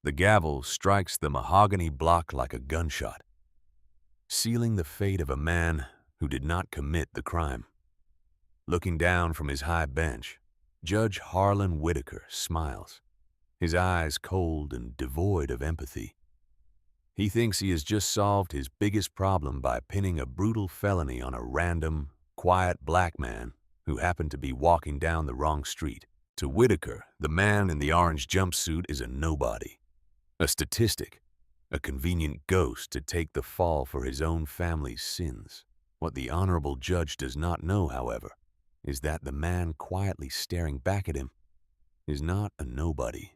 The gavel strikes the mahogany block like a gunshot, sealing the fate of a man who did not commit the crime. Looking down from his high bench, Judge Harlan Whitaker smiles, his eyes cold and devoid of empathy. He thinks he has just solved his biggest problem by pinning a brutal felony on a random, quiet black man who happened to be walking down the wrong street. To Whitaker, the man in the orange jumpsuit is a nobody, a statistic, a convenient ghost to take the fall for his own family's sins. What the honorable judge does not know, however, is that the man quietly staring back at him is not a nobody.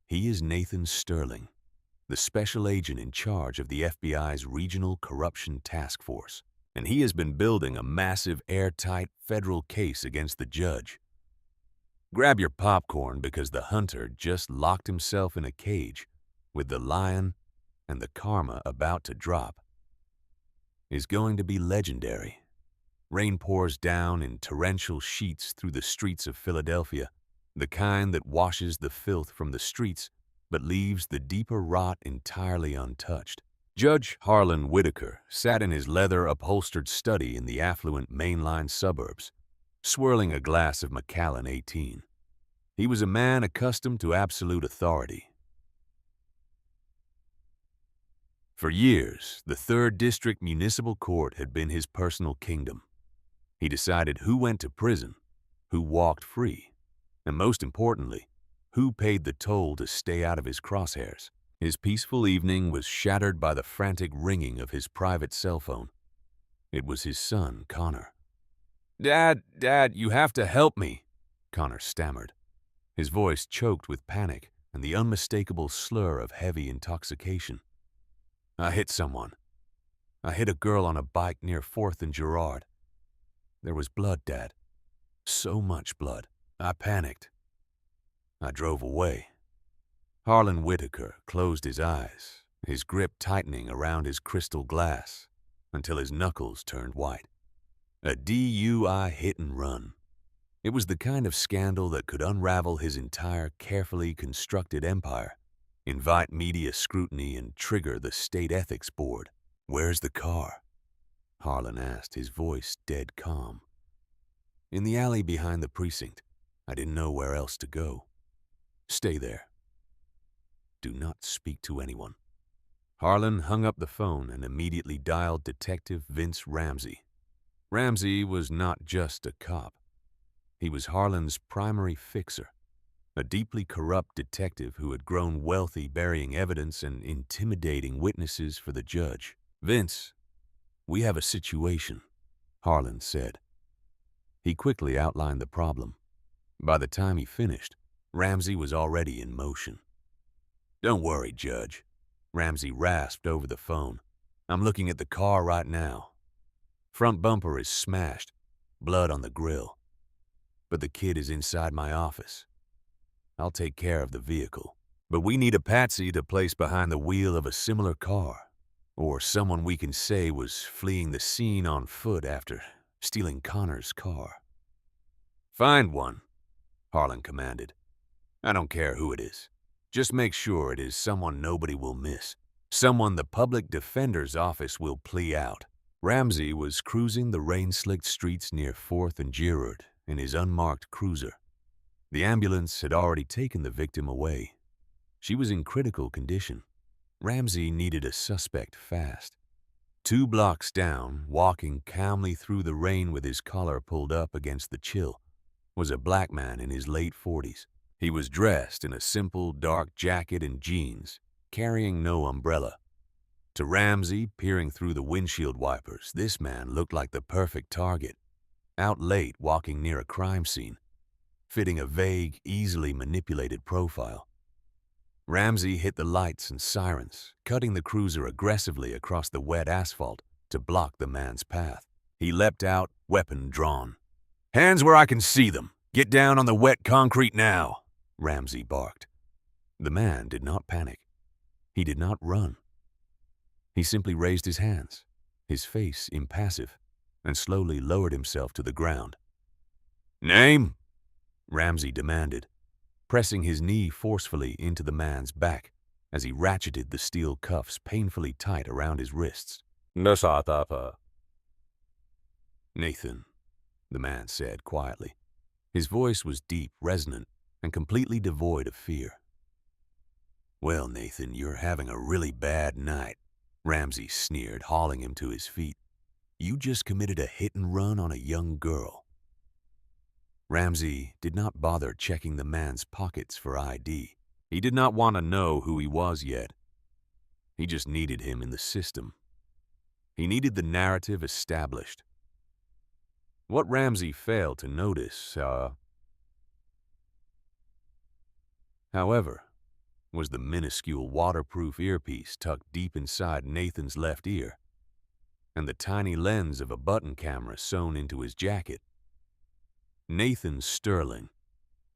He is Nathan Sterling, the special agent in charge of the FBI's Regional Corruption Task Force, and he has been building a massive, airtight federal case against the judge. Grab your popcorn because the hunter just locked himself in a cage with the lion, and the karma about to drop is going to be legendary. Rain pours down in torrential sheets through the streets of Philadelphia, the kind that washes the filth from the streets but leaves the deeper rot entirely untouched. Judge Harlan Whitaker sat in his leather-upholstered study in the affluent mainline suburbs, swirling a glass of Macallan 18. He was a man accustomed to absolute authority. For years, the 3rd District Municipal Court had been his personal kingdom. He decided who went to prison, who walked free, and most importantly, who paid the toll to stay out of his crosshairs. His peaceful evening was shattered by the frantic ringing of his private cell phone. It was his son, Connor. Dad, you have to help me," Connor stammered, his voice choked with panic and the unmistakable slur of heavy intoxication. "I hit someone. I hit a girl on a bike near 4th and Girard. There was blood, Dad. So much blood. I panicked. I drove away." Harlan Whitaker closed his eyes, his grip tightening around his crystal glass until his knuckles turned white. A DUI hit and run. It was the kind of scandal that could unravel his entire carefully constructed empire, invite media scrutiny, and trigger the state ethics board. "Where's the car?" Harlan asked, his voice dead calm. "In the alley behind the precinct. I didn't know where else to go." "Stay there. Do not speak to anyone." Harlan hung up the phone and immediately dialed Detective Vince Ramsey. Ramsey was not just a cop. He was Harlan's primary fixer, a deeply corrupt detective who had grown wealthy burying evidence and intimidating witnesses for the judge. "Vince, we have a situation," Harlan said. He quickly outlined the problem. By the time he finished, Ramsey was already in motion. "Don't worry, Judge," Ramsey rasped over the phone. "I'm looking at the car right now. Front bumper is smashed, blood on the grill. But the kid is inside my office. I'll take care of the vehicle. But we need a patsy to place behind the wheel of a similar car, or someone we can say was fleeing the scene on foot after stealing Connor's car." "Find one," Harlan commanded. "I don't care who it is. Just make sure it is someone nobody will miss, someone the public defender's office will plea out." Ramsey was cruising the rain-slicked streets near 4th and Girard in his unmarked cruiser. The ambulance had already taken the victim away. She was in critical condition. Ramsey needed a suspect fast. 2 blocks down, walking calmly through the rain with his collar pulled up against the chill, was a black man in his late 40s. He was dressed in a simple dark jacket and jeans, carrying no umbrella. To Ramsey, peering through the windshield wipers, this man looked like the perfect target. Out late, walking near a crime scene, fitting a vague, easily manipulated profile. Ramsey hit the lights and sirens, cutting the cruiser aggressively across the wet asphalt to block the man's path. He leapt out, weapon drawn. "Hands where I can see them! Get down on the wet concrete now!" Ramsey barked. The man did not panic. He did not run. He simply raised his hands, his face impassive, and slowly lowered himself to the ground. "Name?" Ramsey demanded. pressing his knee forcefully into the man's back as he ratcheted the steel cuffs painfully tight around his wrists. Nasatapa. Nathan, the man said quietly. His voice was deep, resonant, and completely devoid of fear. Well, Nathan, you're having a really bad night, Ramsey sneered, hauling him to his feet. You just committed a hit and run on a young girl. Ramsey did not bother checking the man's pockets for ID. He did not want to know who he was yet. He just needed him in the system. He needed the narrative established. What Ramsey failed to notice, however, was the minuscule waterproof earpiece tucked deep inside Nathan's left ear, and the tiny lens of a button camera sewn into his jacket. Nathan Sterling,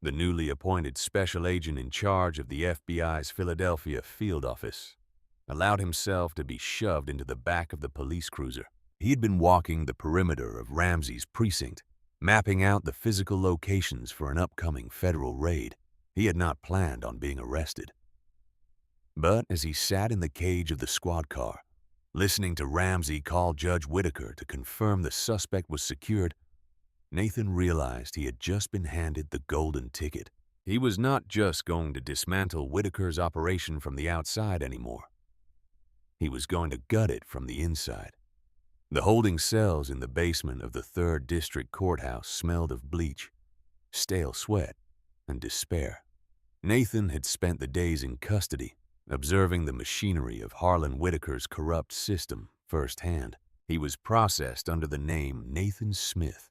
the newly appointed special agent in charge of the FBI's Philadelphia field office, allowed himself to be shoved into the back of the police cruiser. He had been walking the perimeter of Ramsey's precinct, mapping out the physical locations for an upcoming federal raid. He had not planned on being arrested. But as he sat in the cage of the squad car, listening to Ramsey call Judge Whitaker to confirm the suspect was secured, Nathan realized he had just been handed the golden ticket. He was not just going to dismantle Whitaker's operation from the outside anymore. He was going to gut it from the inside. The holding cells in the basement of the 3rd District Courthouse smelled of bleach, stale sweat, and despair. Nathan had spent the days in custody, observing the machinery of Harlan Whitaker's corrupt system firsthand. He was processed under the name Nathan Smith,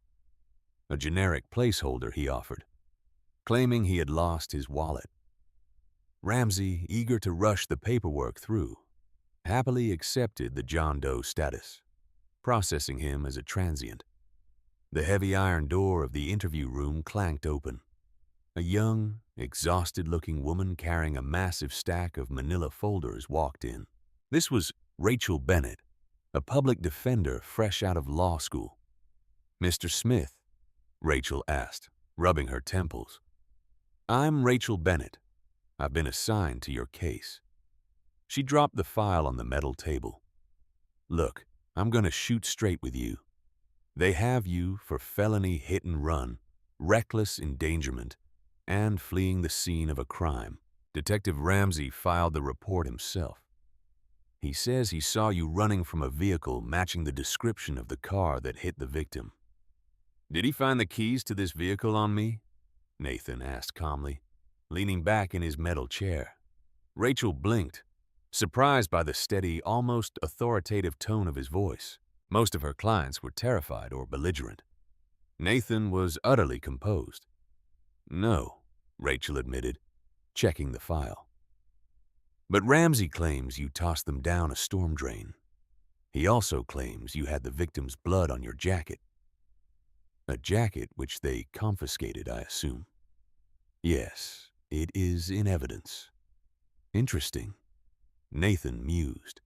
a generic placeholder he offered, claiming he had lost his wallet. Ramsey, eager to rush the paperwork through, happily accepted the John Doe status, processing him as a transient. The heavy iron door of the interview room clanked open. A young, exhausted-looking woman carrying a massive stack of manila folders walked in. This was Rachel Bennett, a public defender fresh out of law school. "Mr. Smith?" Rachel asked, rubbing her temples. "I'm Rachel Bennett. I've been assigned to your case." She dropped the file on the metal table. "Look, I'm going to shoot straight with you. They have you for felony hit and run, reckless endangerment, and fleeing the scene of a crime." Detective Ramsey filed the report himself. "He says he saw you running from a vehicle matching the description of the car that hit the victim." "Did he find the keys to this vehicle on me?" Nathan asked calmly, leaning back in his metal chair. Rachel blinked, surprised by the steady, almost authoritative tone of his voice. Most of her clients were terrified or belligerent. Nathan was utterly composed. "No," Rachel admitted, checking the file. "But Ramsey claims you tossed them down a storm drain. He also claims you had the victim's blood on your jacket. A jacket which they confiscated, I assume." "Yes, it is in evidence." "Interesting," Nathan mused.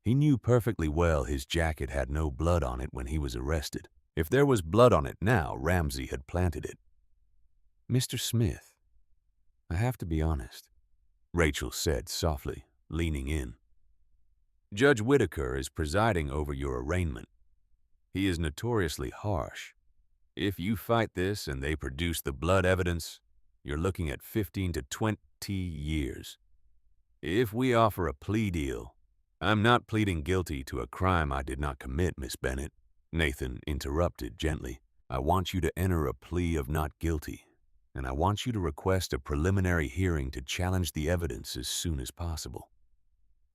He knew perfectly well his jacket had no blood on it when he was arrested. If there was blood on it now, Ramsey had planted it. "Mr. Smith, I have to be honest," Rachel said softly, leaning in. "Judge Whitaker is presiding over your arraignment. He is notoriously harsh. If you fight this and they produce the blood evidence, you're looking at 15 to 20 years. If we offer a plea deal—" "I'm not pleading guilty to a crime I did not commit, Miss Bennett," Nathan interrupted gently. "I want you to enter a plea of not guilty, and I want you to request a preliminary hearing to challenge the evidence as soon as possible."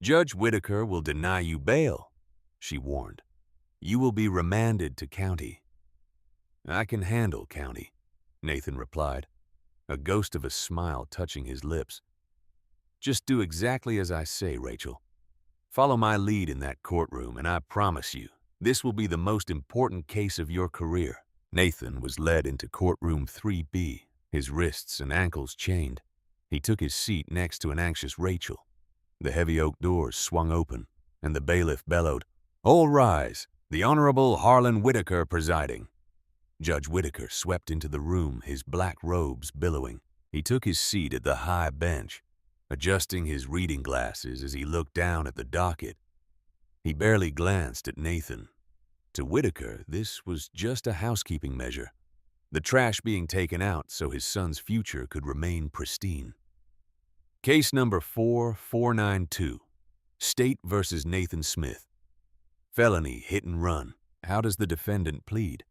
"Judge Whitaker will deny you bail," she warned. "You will be remanded to county." "I can handle county," Nathan replied, a ghost of a smile touching his lips. "Just do exactly as I say, Rachel. Follow my lead in that courtroom, and I promise you, this will be the most important case of your career." Nathan was led into courtroom 3B, his wrists and ankles chained. He took his seat next to an anxious Rachel. The heavy oak doors swung open, and the bailiff bellowed, "All rise, the Honorable Harlan Whitaker presiding." Judge Whitaker swept into the room, his black robes billowing. He took his seat at the high bench, adjusting his reading glasses as he looked down at the docket. He barely glanced at Nathan. To Whitaker, this was just a housekeeping measure, the trash being taken out so his son's future could remain pristine. Case number 4492, State versus Nathan Smith. Felony hit and run. How does the defendant plead?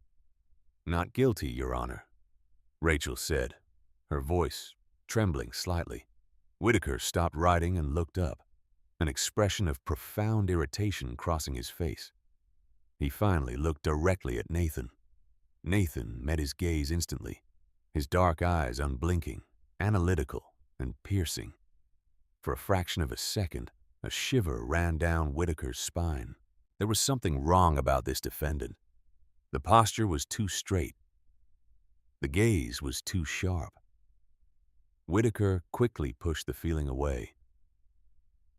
Not guilty, Your Honor, Rachel said, her voice trembling slightly. Whitaker stopped writing and looked up, an expression of profound irritation crossing his face. He finally looked directly at Nathan. Nathan met his gaze instantly, his dark eyes unblinking, analytical and piercing. For a fraction of a second, a shiver ran down Whitaker's spine. There was something wrong about this defendant. The posture was too straight. The gaze was too sharp. Whitaker quickly pushed the feeling away.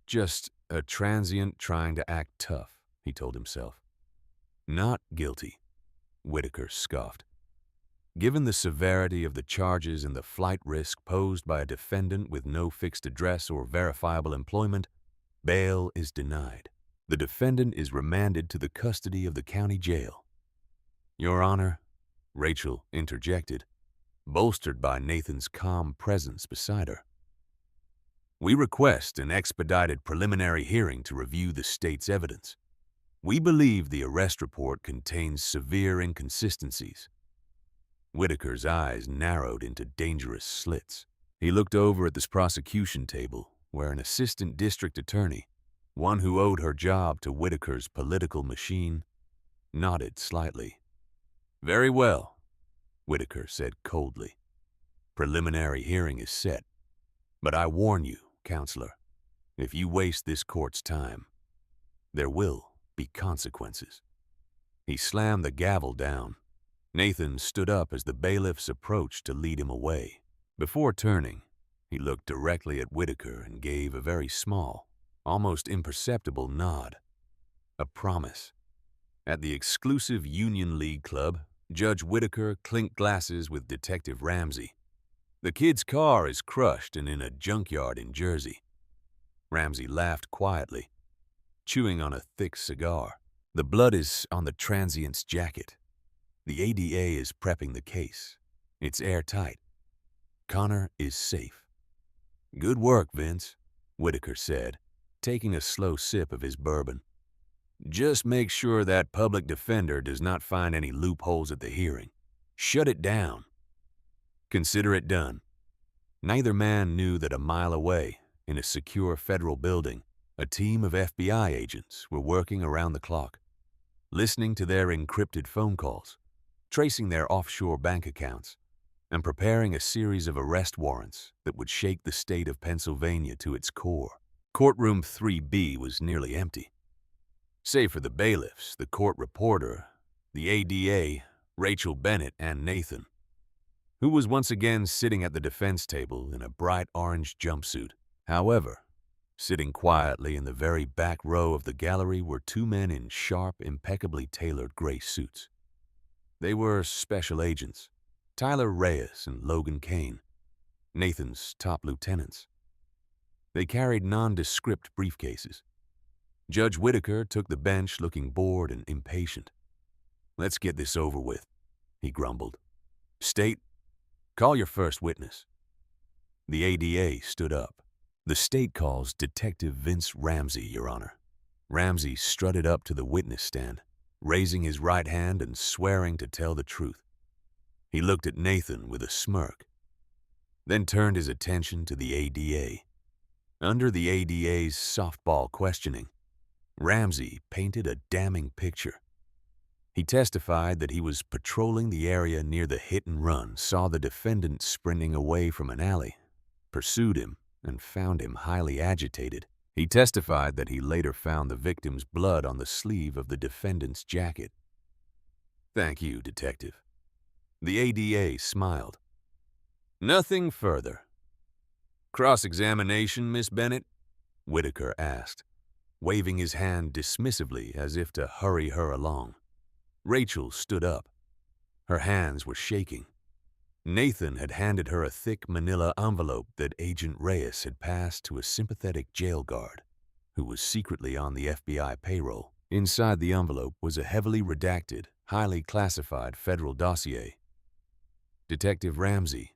Just a transient trying to act tough, he told himself. Not guilty, Whitaker scoffed. Given the severity of the charges and the flight risk posed by a defendant with no fixed address or verifiable employment, bail is denied. The defendant is remanded to the custody of the county jail. Your Honor, Rachel interjected, bolstered by Nathan's calm presence beside her. We request an expedited preliminary hearing to review the state's evidence. We believe the arrest report contains severe inconsistencies. Whitaker's eyes narrowed into dangerous slits. He looked over at this prosecution table, where an assistant district attorney, one who owed her job to Whitaker's political machine, nodded slightly. Very well, Whitaker said coldly. Preliminary hearing is set. But I warn you, counselor, if you waste this court's time, there will be consequences. He slammed the gavel down. Nathan stood up as the bailiffs approached to lead him away. Before turning, he looked directly at Whitaker and gave a very small, almost imperceptible nod. A promise. At the exclusive Union League Club, Judge Whitaker clinked glasses with Detective Ramsey. The kid's car is crushed and in a junkyard in Jersey. Ramsey laughed quietly, chewing on a thick cigar. The blood is on the transient's jacket. The ADA is prepping the case. It's airtight. Connor is safe. Good work, Vince, Whitaker said, taking a slow sip of his bourbon. Just make sure that public defender does not find any loopholes at the hearing. Shut it down. Consider it done. Neither man knew that a mile away, in a secure federal building, a team of FBI agents were working around the clock, listening to their encrypted phone calls, tracing their offshore bank accounts, and preparing a series of arrest warrants that would shake the state of Pennsylvania to its core. Courtroom 3B was nearly empty. Save for the bailiffs, the court reporter, the ADA, Rachel Bennett, and Nathan, who was once again sitting at the defense table in a bright orange jumpsuit. However, sitting quietly in the very back row of the gallery were two men in sharp, impeccably tailored gray suits. They were special agents, Tyler Reyes and Logan Kane, Nathan's top lieutenants. They carried nondescript briefcases. Judge Whitaker took the bench looking bored and impatient. Let's get this over with, he grumbled. State, call your first witness. The ADA stood up. The state calls Detective Vince Ramsey, Your Honor. Ramsey strutted up to the witness stand, raising his right hand and swearing to tell the truth. He looked at Nathan with a smirk, then turned his attention to the ADA. Under the ADA's softball questioning, Ramsey painted a damning picture. He testified that he was patrolling the area near the hit and run, saw the defendant sprinting away from an alley, pursued him, and found him highly agitated. He testified that he later found the victim's blood on the sleeve of the defendant's jacket. Thank you, Detective. The ADA smiled. Nothing further. Cross-examination, Miss Bennett? Whitaker asked, waving his hand dismissively as if to hurry her along. Rachel stood up. Her hands were shaking. Nathan had handed her a thick manila envelope that Agent Reyes had passed to a sympathetic jail guard who was secretly on the FBI payroll. Inside the envelope was a heavily redacted, highly classified federal dossier. "Detective Ramsey,"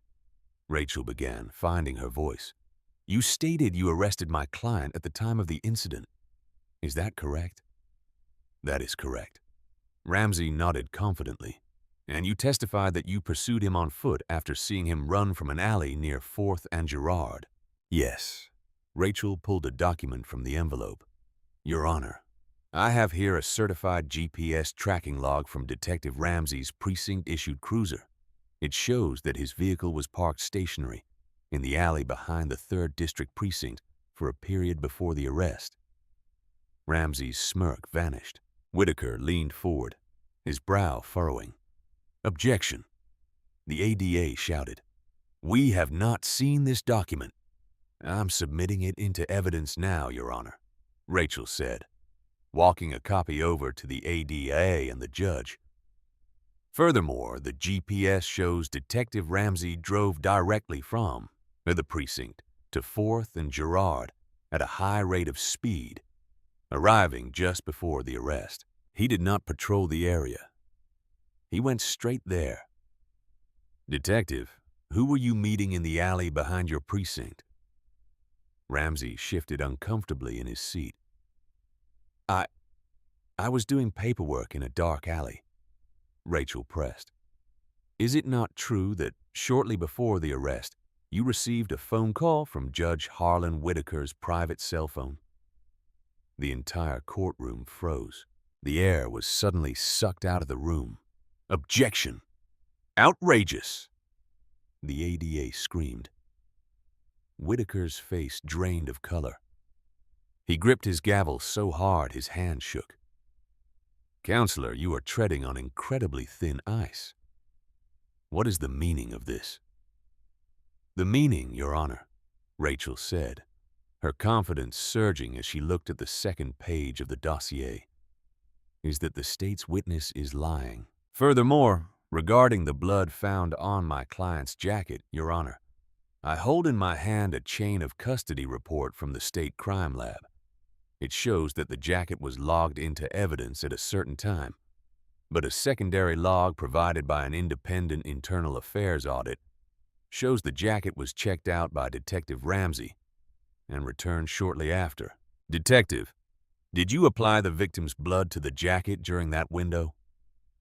Rachel began, finding her voice. "You stated you arrested my client at the time of the incident. Is that correct?" "That is correct." Ramsey nodded confidently. "And you testified that you pursued him on foot after seeing him run from an alley near 4th and Girard." "Yes." Rachel pulled a document from the envelope. "Your Honor, I have here a certified GPS tracking log from Detective Ramsey's precinct-issued cruiser. It shows that his vehicle was parked stationary in the alley behind the 3rd District Precinct for a period before the arrest." Ramsey's smirk vanished. Whitaker leaned forward, his brow furrowing. "Objection!" The ADA shouted. "We have not seen this document." "I'm submitting it into evidence now, Your Honor," Rachel said, walking a copy over to the ADA and the judge. "Furthermore, the GPS shows Detective Ramsey drove directly from the precinct to 4th and Girard at a high rate of speed, arriving just before the arrest. He did not patrol the area. He went straight there." "Detective, who were you meeting in the alley behind your precinct?" Ramsey shifted uncomfortably in his seat. I was doing paperwork in a dark alley," Rachel pressed. "Is it not true that shortly before the arrest, you received a phone call from Judge Harlan Whitaker's private cell phone?" The entire courtroom froze. The air was suddenly sucked out of the room. "Objection! Outrageous!" the ADA screamed. Whitaker's face drained of color. He gripped his gavel so hard his hand shook. "Counselor, you are treading on incredibly thin ice. What is the meaning of this?" "The meaning, Your Honor," Rachel said, her confidence surging as she looked at the second page of the dossier, "is that the state's witness is lying. Furthermore, regarding the blood found on my client's jacket, Your Honor, I hold in my hand a chain of custody report from the state crime lab. It shows that the jacket was logged into evidence at a certain time, but a secondary log provided by an independent internal affairs audit shows the jacket was checked out by Detective Ramsey and returned shortly after. Detective, did you apply the victim's blood to the jacket during that window?"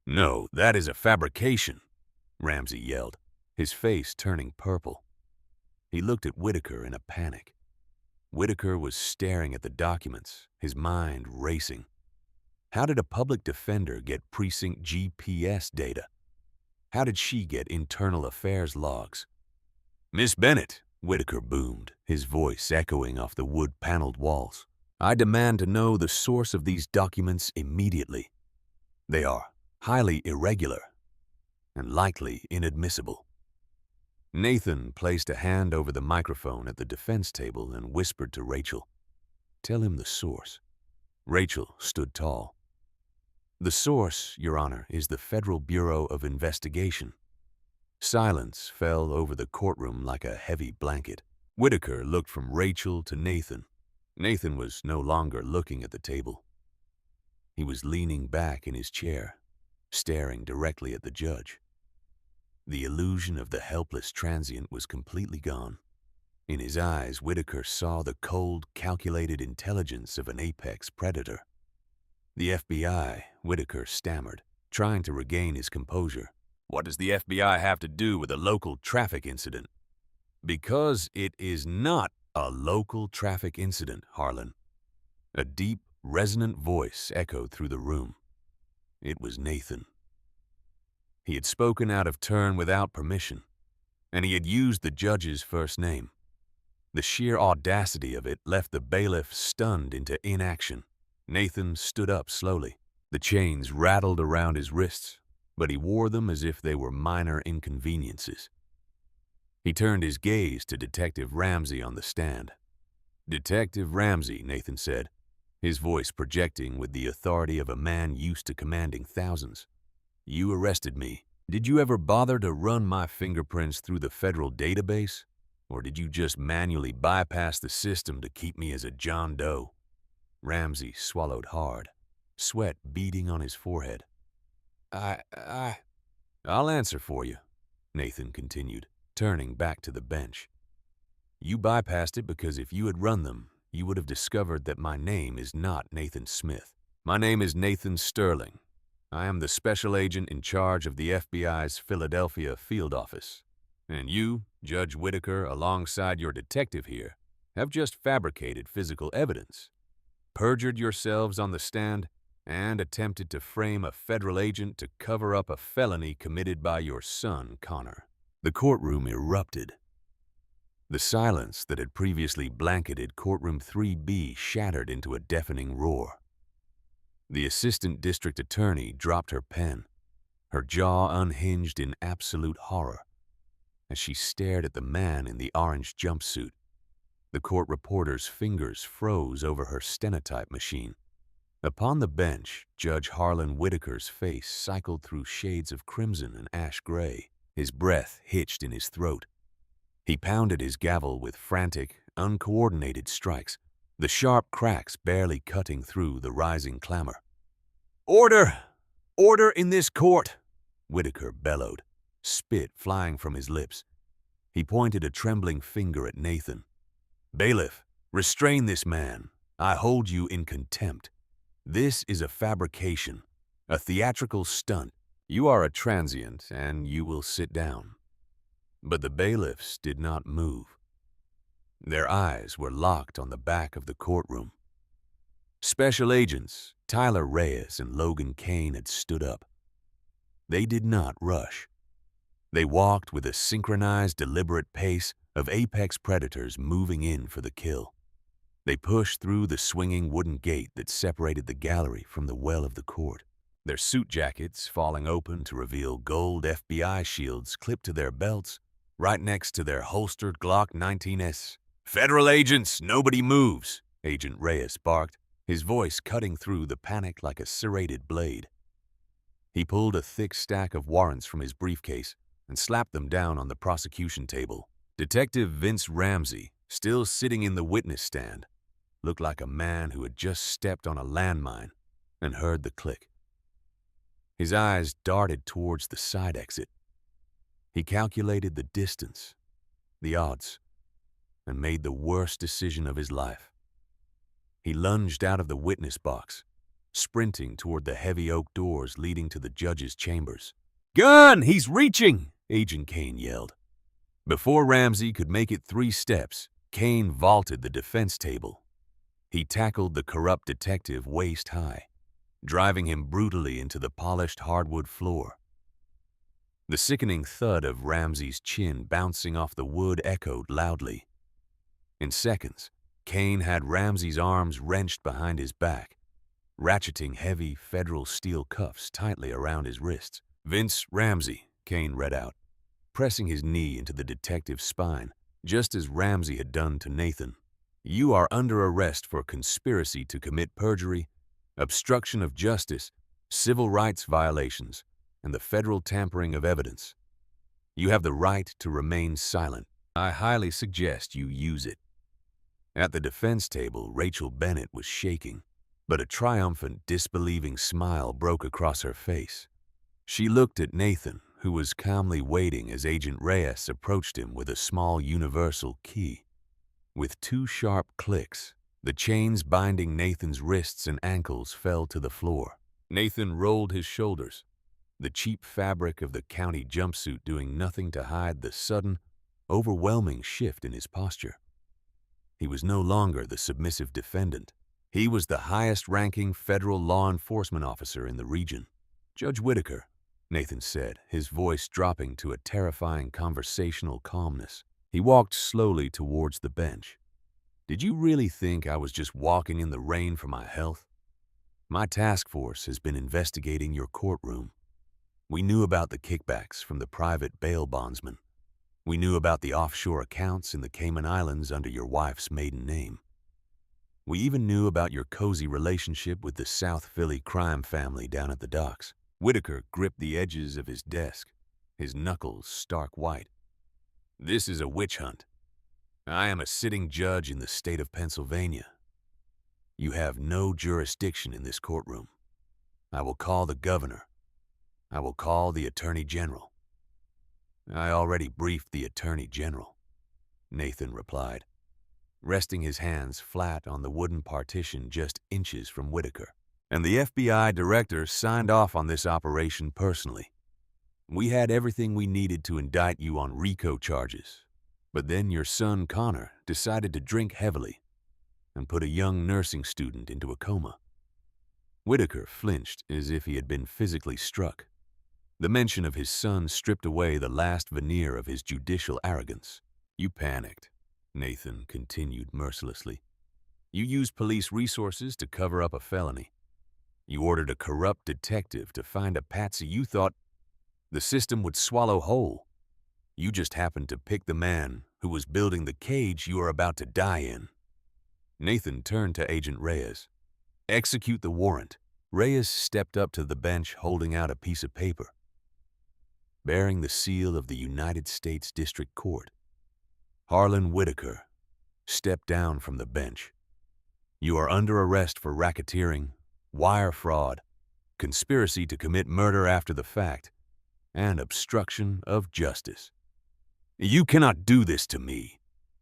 "No, that is a fabrication," Ramsey yelled, his face turning purple. He looked at Whitaker in a panic. Whitaker was staring at the documents, his mind racing. How did a public defender get precinct GPS data? How did she get internal affairs logs? "Miss Bennett," Whitaker boomed, his voice echoing off the wood-paneled walls, "I demand to know the source of these documents immediately. They are highly irregular and likely inadmissible." Nathan placed a hand over the microphone at the defense table and whispered to Rachel, "Tell him the source." Rachel stood tall. "The source, Your Honor, is the Federal Bureau of Investigation." Silence fell over the courtroom like a heavy blanket. Whitaker looked from Rachel to Nathan. Nathan was no longer looking at the table. He was leaning back in his chair, staring directly at the judge. The illusion of the helpless transient was completely gone. In his eyes, Whitaker saw the cold, calculated intelligence of an apex predator. "The FBI," Whitaker stammered, trying to regain his composure. "What does the FBI have to do with a local traffic incident?" "Because it is not a local traffic incident, Harlan." A deep, resonant voice echoed through the room. It was Nathan. He had spoken out of turn without permission, and he had used the judge's first name. The sheer audacity of it left the bailiff stunned into inaction. Nathan stood up slowly. The chains rattled around his wrists, but he wore them as if they were minor inconveniences. He turned his gaze to Detective Ramsey on the stand. "Detective Ramsey," Nathan said, his voice projecting with the authority of a man used to commanding thousands. "You arrested me Did you ever bother to run my fingerprints through the federal database? Or did you just manually bypass the system to keep me as a John Doe? Ramsey swallowed hard, sweat beading on his forehead. I'll answer for you, Nathan continued, turning back to the bench. You bypassed it because if you had run them, you would have discovered that my name is not Nathan Smith. My name is Nathan Sterling. I am the special agent in charge of the FBI's Philadelphia field office. And you, Judge Whitaker, alongside your detective here, have just fabricated physical evidence, perjured yourselves on the stand, and attempted to frame a federal agent to cover up a felony committed by your son, Connor. The courtroom erupted. The silence that had previously blanketed courtroom 3B shattered into a deafening roar. The assistant district attorney dropped her pen, her jaw unhinged in absolute horror, as she stared at the man in the orange jumpsuit. The court reporter's fingers froze over her stenotype machine. Upon the bench, Judge Harlan Whitaker's face cycled through shades of crimson and ash gray. His breath hitched in his throat. He pounded his gavel with frantic, uncoordinated strikes, the sharp cracks barely cutting through the rising clamor. "Order! Order in this court!" Whitaker bellowed, spit flying from his lips. He pointed a trembling finger at Nathan. "Bailiff, restrain this man. I hold you in contempt. This is a fabrication, a theatrical stunt. You are a transient, and you will sit down." But the bailiffs did not move. Their eyes were locked on the back of the courtroom. Special agents Tyler Reyes and Logan Kane had stood up. They did not rush. They walked with a synchronized, deliberate pace of apex predators moving in for the kill. They pushed through the swinging wooden gate that separated the gallery from the well of the court, their suit jackets falling open to reveal gold FBI shields clipped to their belts, right next to their holstered Glock 19s. "Federal agents, nobody moves," Agent Reyes barked, his voice cutting through the panic like a serrated blade. He pulled a thick stack of warrants from his briefcase and slapped them down on the prosecution table. Detective Vince Ramsey, still sitting in the witness stand, looked like a man who had just stepped on a landmine and heard the click. His eyes darted towards the side exit. He calculated the distance, the odds, and made the worst decision of his life. He lunged out of the witness box, sprinting toward the heavy oak doors leading to the judge's chambers. "Gun! He's reaching!" Agent Kane yelled. Before Ramsey could make it 3 steps, Kane vaulted the defense table. He tackled the corrupt detective waist high, driving him brutally into the polished hardwood floor. The sickening thud of Ramsey's chin bouncing off the wood echoed loudly. In seconds, Kane had Ramsey's arms wrenched behind his back, ratcheting heavy federal steel cuffs tightly around his wrists. "Vince Ramsey," Kane read out, pressing his knee into the detective's spine, just as Ramsey had done to Nathan. "You are under arrest for conspiracy to commit perjury, obstruction of justice, civil rights violations, and the federal tampering of evidence. You have the right to remain silent. I highly suggest you use it." At the defense table, Rachel Bennett was shaking, but a triumphant, disbelieving smile broke across her face. She looked at Nathan, who was calmly waiting as Agent Reyes approached him with a small universal key. With 2 sharp clicks, the chains binding Nathan's wrists and ankles fell to the floor. Nathan rolled his shoulders, the cheap fabric of the county jumpsuit doing nothing to hide the sudden, overwhelming shift in his posture. He was no longer the submissive defendant. He was the highest-ranking federal law enforcement officer in the region. "Judge Whitaker," Nathan said, his voice dropping to a terrifying conversational calmness. He walked slowly towards the bench. "Did you really think I was just walking in the rain for my health? My task force has been investigating your courtroom. We knew about the kickbacks from the private bail bondsman. We knew about the offshore accounts in the Cayman Islands under your wife's maiden name. We even knew about your cozy relationship with the South Philly crime family down at the docks." Whitaker gripped the edges of his desk, his knuckles stark white. "This is a witch hunt. I am a sitting judge in the state of Pennsylvania. You have no jurisdiction in this courtroom. I will call the governor. I will call the attorney general." "I already briefed the attorney general," Nathan replied, resting his hands flat on the wooden partition just inches from Whitaker. "And the FBI director signed off on this operation personally. We had everything we needed to indict you on RICO charges, but then your son Connor decided to drink heavily and put a young nursing student into a coma." Whitaker flinched as if he had been physically struck. The mention of his son stripped away the last veneer of his judicial arrogance. "You panicked," Nathan continued mercilessly. "You used police resources to cover up a felony. You ordered a corrupt detective to find a patsy you thought the system would swallow whole. You just happened to pick the man who was building the cage you are about to die in." Nathan turned to Agent Reyes. "Execute the warrant." Reyes stepped up to the bench holding out a piece of paper, bearing the seal of the United States District Court. Harlan Whitaker stepped down from the bench. "You are under arrest for racketeering, wire fraud, conspiracy to commit murder after the fact, and obstruction of justice." "You cannot do this to me,"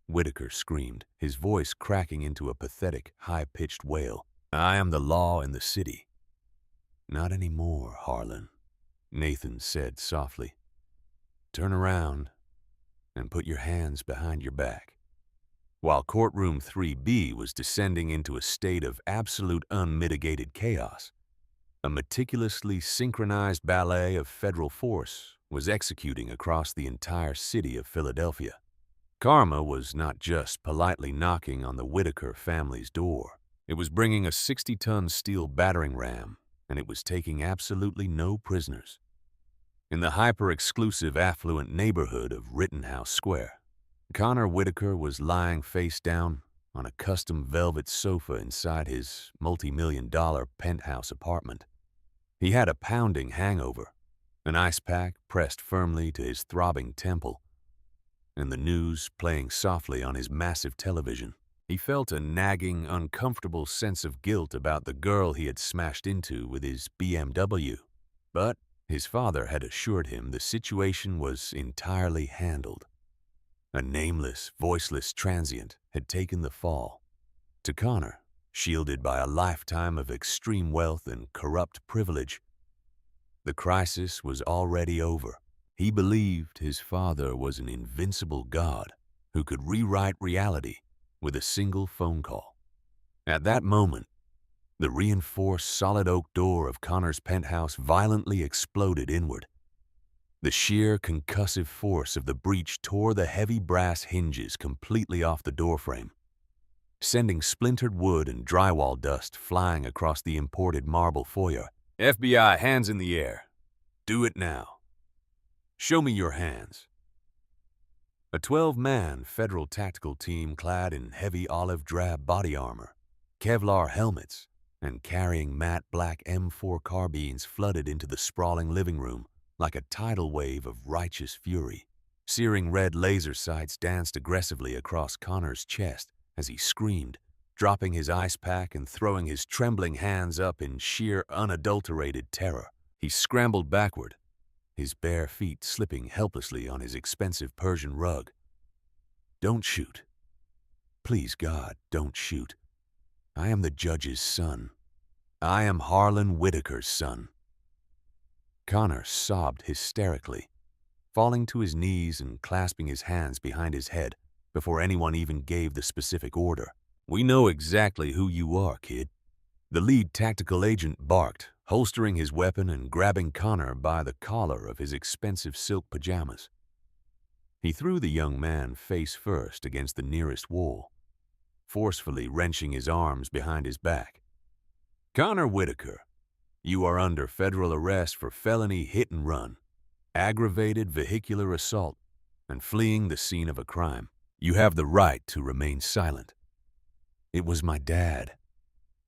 Whitaker screamed, his voice cracking into a pathetic, high-pitched wail. "I am the law in the city." "Not anymore, Harlan," Nathan said softly. "Turn around and put your hands behind your back." While courtroom 3B was descending into a state of absolute unmitigated chaos, a meticulously synchronized ballet of federal force was executing across the entire city of Philadelphia. Karma was not just politely knocking on the Whitaker family's door. It was bringing a 60-ton steel battering ram, and it was taking absolutely no prisoners. In the hyper-exclusive affluent neighborhood of Rittenhouse Square, Connor Whitaker was lying face down on a custom velvet sofa inside his multi-million-dollar penthouse apartment. He had a pounding hangover, an ice pack pressed firmly to his throbbing temple, and the news playing softly on his massive television. He felt a nagging, uncomfortable sense of guilt about the girl he had smashed into with his BMW, but his father had assured him the situation was entirely handled. A nameless, voiceless transient had taken the fall. To Connor, shielded by a lifetime of extreme wealth and corrupt privilege, the crisis was already over. He believed his father was an invincible god who could rewrite reality with a single phone call. At that moment, the reinforced solid oak door of Connor's penthouse violently exploded inward. The sheer concussive force of the breach tore the heavy brass hinges completely off the doorframe, sending splintered wood and drywall dust flying across the imported marble foyer. "FBI, hands in the air. Do it now. Show me your hands." A 12-man federal tactical team clad in heavy olive drab body armor, Kevlar helmets, and carrying matte black M4 carbines flooded into the sprawling living room like a tidal wave of righteous fury. Searing red laser sights danced aggressively across Connor's chest as he screamed, dropping his ice pack and throwing his trembling hands up in sheer, unadulterated terror. He scrambled backward, his bare feet slipping helplessly on his expensive Persian rug. "Don't shoot. Please, God, don't shoot. I am the judge's son. I am Harlan Whitaker's son." Connor sobbed hysterically, falling to his knees and clasping his hands behind his head before anyone even gave the specific order. "We know exactly who you are, kid." The lead tactical agent barked, holstering his weapon and grabbing Connor by the collar of his expensive silk pajamas. He threw the young man face first against the nearest wall, forcefully wrenching his arms behind his back. "Connor Whitaker, you are under federal arrest for felony hit and run, aggravated vehicular assault, and fleeing the scene of a crime. You have the right to remain silent." "It was my dad."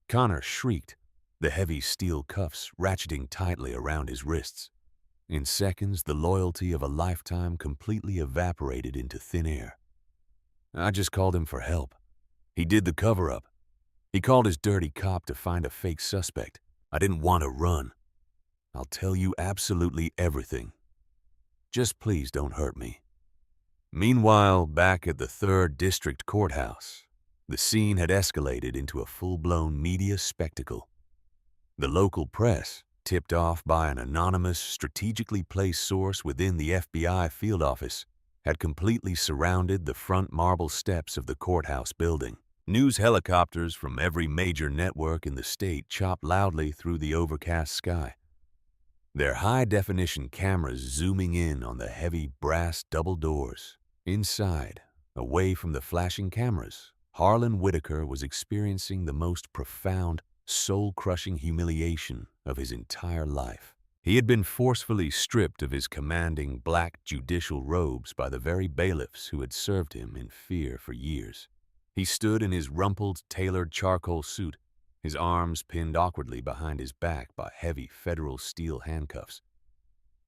Connor shrieked, the heavy steel cuffs ratcheting tightly around his wrists. In seconds, the loyalty of a lifetime completely evaporated into thin air. I just called him for help. He did the cover-up. He called his dirty cop to find a fake suspect. I didn't want to run. I'll tell you absolutely everything. Just please don't hurt me. Meanwhile, back at the 3rd District Courthouse, the scene had escalated into a full-blown media spectacle. The local press, tipped off by an anonymous, strategically placed source within the FBI field office, had completely surrounded the front marble steps of the courthouse building. News helicopters from every major network in the state chopped loudly through the overcast sky, their high-definition cameras zooming in on the heavy brass double doors. Inside, away from the flashing cameras, Harlan Whitaker was experiencing the most profound, soul-crushing humiliation of his entire life. He had been forcefully stripped of his commanding black judicial robes by the very bailiffs who had served him in fear for years. He stood in his rumpled, tailored charcoal suit, his arms pinned awkwardly behind his back by heavy federal steel handcuffs.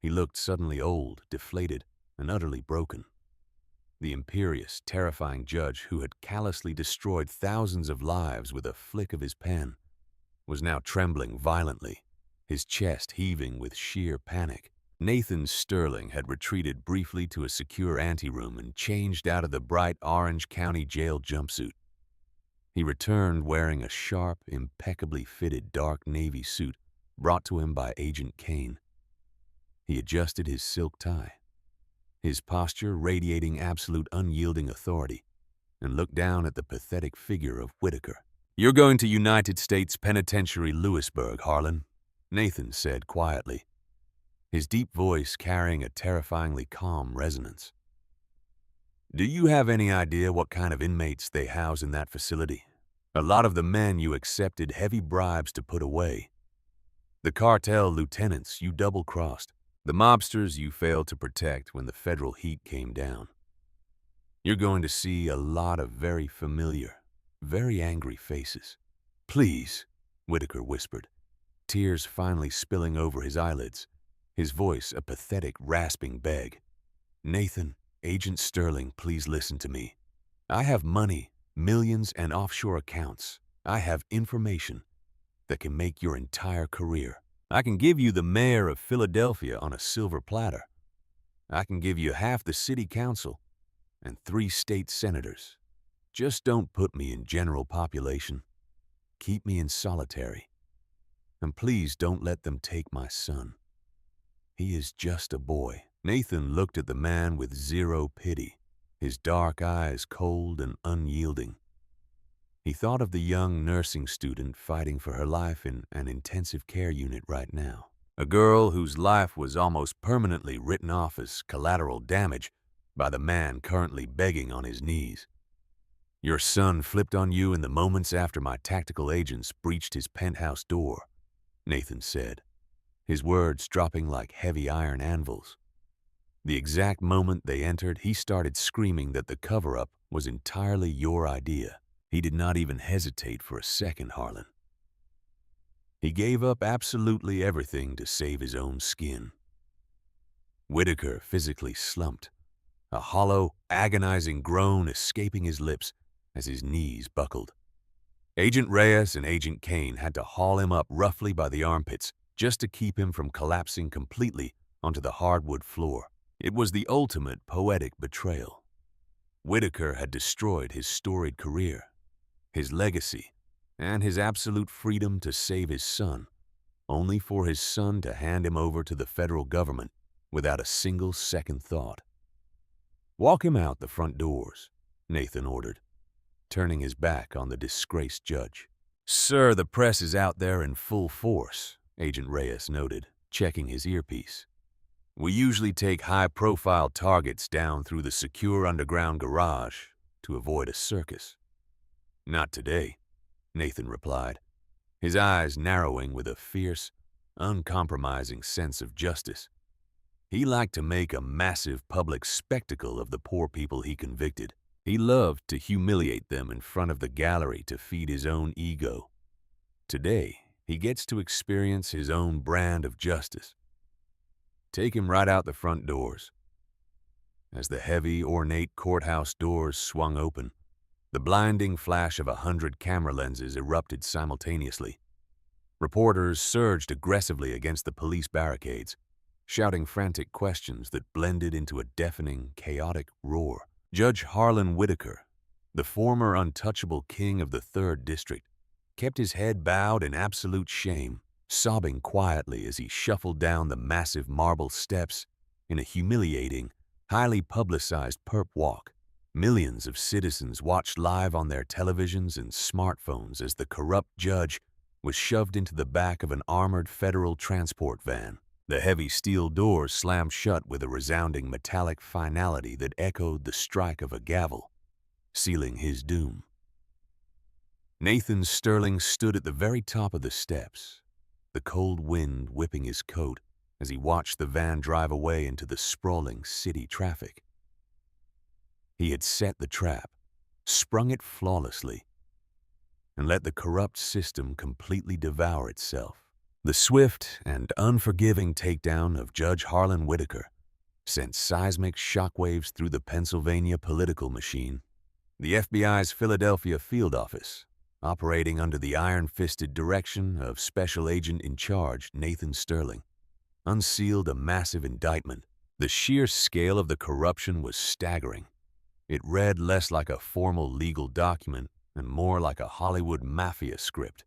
He looked suddenly old, deflated, and utterly broken. The imperious, terrifying judge who had callously destroyed thousands of lives with a flick of his pen was now trembling violently, his chest heaving with sheer panic. Nathan Sterling had retreated briefly to a secure anteroom and changed out of the bright Orange County Jail jumpsuit. He returned wearing a sharp, impeccably fitted dark navy suit brought to him by Agent Kane. He adjusted his silk tie, his posture radiating absolute unyielding authority, and looked down at the pathetic figure of Whitaker. "You're going to United States Penitentiary Lewisburg, Harlan," Nathan said quietly, his deep voice carrying a terrifyingly calm resonance. "Do you have any idea what kind of inmates they house in that facility? A lot of the men you accepted heavy bribes to put away. The cartel lieutenants you double-crossed. The mobsters you failed to protect when the federal heat came down. You're going to see a lot of very familiar, very angry faces." "Please," Whitaker whispered, tears finally spilling over his eyelids, his voice a pathetic, rasping beg. "Nathan, Agent Sterling, please listen to me. I have money, millions, and offshore accounts. I have information that can make your entire career. I can give you the mayor of Philadelphia on a silver platter. I can give you half the city council and 3 state senators. Just don't put me in general population. Keep me in solitary. And please don't let them take my son. He is just a boy." Nathan looked at the man with zero pity, his dark eyes cold and unyielding. He thought of the young nursing student fighting for her life in an intensive care unit right now, a girl whose life was almost permanently written off as collateral damage by the man currently begging on his knees. "Your son flipped on you in the moments after my tactical agents breached his penthouse door," Nathan said, his words dropping like heavy iron anvils. "The exact moment they entered, he started screaming that the cover-up was entirely your idea. He did not even hesitate for a second, Harlan. He gave up absolutely everything to save his own skin." Whitaker physically slumped, a hollow, agonizing groan escaping his lips as his knees buckled. Agent Reyes and Agent Kane had to haul him up roughly by the armpits just to keep him from collapsing completely onto the hardwood floor. It was the ultimate poetic betrayal. Whitaker had destroyed his storied career, his legacy, and his absolute freedom to save his son, only for his son to hand him over to the federal government without a single second thought. "Walk him out the front doors," Nathan ordered, turning his back on the disgraced judge. "Sir, the press is out there in full force," Agent Reyes noted, checking his earpiece. "We usually take high-profile targets down through the secure underground garage to avoid a circus." "Not today," Nathan replied, his eyes narrowing with a fierce, uncompromising sense of justice. He liked to make a massive public spectacle of the poor people he convicted. He loved to humiliate them in front of the gallery to feed his own ego. Today, he gets to experience his own brand of justice. Take him right out the front doors." As the heavy, ornate courthouse doors swung open, the blinding flash of 100 camera lenses erupted simultaneously. Reporters surged aggressively against the police barricades, shouting frantic questions that blended into a deafening, chaotic roar. Judge Harlan Whitaker, the former untouchable king of the 3rd District, kept his head bowed in absolute shame, sobbing quietly as he shuffled down the massive marble steps in a humiliating, highly publicized perp walk. Millions of citizens watched live on their televisions and smartphones as the corrupt judge was shoved into the back of an armored federal transport van. The heavy steel doors slammed shut with a resounding metallic finality that echoed the strike of a gavel, sealing his doom. Nathan Sterling stood at the very top of the steps, the cold wind whipping his coat as he watched the van drive away into the sprawling city traffic. He had set the trap, sprung it flawlessly, and let the corrupt system completely devour itself. The swift and unforgiving takedown of Judge Harlan Whitaker sent seismic shockwaves through the Pennsylvania political machine. The FBI's Philadelphia field office, operating under the iron-fisted direction of Special Agent in Charge Nathan Sterling, unsealed a massive indictment. The sheer scale of the corruption was staggering. It read less like a formal legal document and more like a Hollywood mafia script.